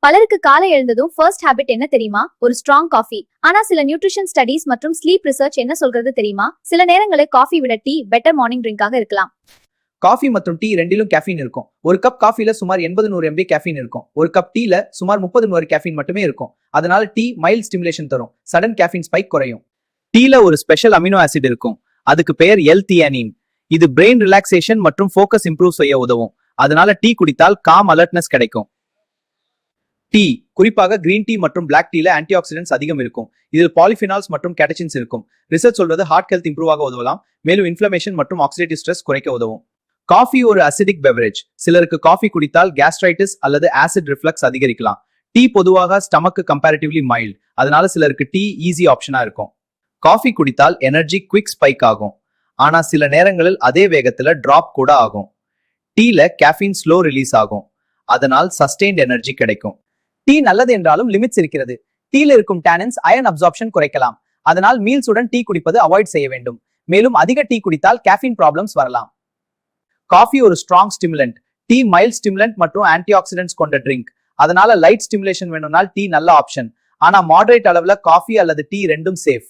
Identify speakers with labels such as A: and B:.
A: பலருக்கு காலை எழுந்ததும் ஃபர்ஸ்ட் ஹேபிட் என்ன தெரியுமா? ஒரு ஸ்ட்ராங் காஃபி. ஆனா சில நியூட்ரிஷன் ஸ்டடீஸ் மற்றும் ஸ்லீப் ரிசர்ச் என்ன சொல்றது தெரியுமா? சில நேரங்களில் காஃபி விட டீ பெட்டர் மார்னிங் ட்ரிங்காக இருக்கலாம்.
B: காஃபி மற்றும் டீ ரெண்டிலும் கேஃபீன் இருக்கும். ஒரு கப் காஃபில சுமார் 80-100 mg கேஃபீன் இருக்கும். ஒரு கப் டீல சுமார் 30-100 கேஃபீன் மட்டுமே இருக்கும். அதனால டீ மைல்ட் ஸ்டிமுலேஷன் தரும், சடன் கேஃபீன் ஸ்பைக் குறையும். டீல ஒரு ஸ்பெஷல் அமினோ ஆசிட் இருக்கும், அதுக்கு பெயர் L-தியானின். இது பிரெயின் ரிலாக்ஸேஷன் மற்றும் ஃபோக்கஸ் இம்ப்ரூவ் செய்ய உதவும். அதனால டீ குடித்தால் காம் அலர்ட்னஸ் கிடைக்கும். டீ, குறிப்பாக கிரீன் டீ மற்றும் பிளாக் டீல ஆன்டி ஆக்சிடென்ட்ஸ் அதிகம் இருக்கும். இதில் பாலிஃபினால்ஸ் மற்றும் கேட்டச்சின்ஸ் இருக்கும். ரிசர்ச் சொல்வது ஹார்ட் ஹெல்த் இம்ப்ரூவ் ஆக உதவலாம், மேலும் இன்ஃப்ளமேஷன் மற்றும் ஆக்சிடேட்டிவ் ஸ்ட்ரெஸ் குறைக்க உதவும். காஃபி ஒரு அசிடிக் பெவரேஜ். சிலருக்கு காஃபி குடித்தால் கேஸ்ட்ரைட்டிஸ் அல்லது ஆசிட் ரிஃப்ளக்ஸ் அதிகரிக்கலாம். டீ பொதுவாக ஸ்டமக்கு கம்பேரிட்டிவ்லி மைல்ட், அதனால சிலருக்கு டீ ஈஸி ஆப்ஷனா இருக்கும். காஃபி குடித்தால் எனர்ஜி குவிக் ஸ்பைக் ஆகும், ஆனா சில நேரங்களில் அதே வேகத்துல டிராப் கூட ஆகும். டீல கேஃபீன் ஸ்லோ ரிலீஸ் ஆகும், அதனால் சஸ்டெயின்ட் எனர்ஜி கிடைக்கும். டீ நல்லது என்றாலும் லிமிட்ஸ் இருக்கிறது. டீல இருக்கும் டேனின்ஸ் அயன் அப்சார்ப்ஷன் குறைக்கலாம், அதனால் மீல்ஸுடன் டீ குடிப்பது அவாய்ட் செய்ய வேண்டும். மேலும் அதிக டீ குடித்தால் கேஃபீன் ப்ராப்ளம்ஸ் வரலாம். காஃபி ஒரு strong stimulant. Tea mild stimulant மற்றும் ஆன்டி ஆக்சிடென்ட்ஸ் கொண்ட ட்ரிங்க். அதனால லைட் ஸ்டிமுலேஷன் வேணும்னால் டீ நல்ல ஆப்ஷன். ஆனா மாடரேட் அளவுல காஃபி அல்லது டீ ரெண்டும் சேஃப்.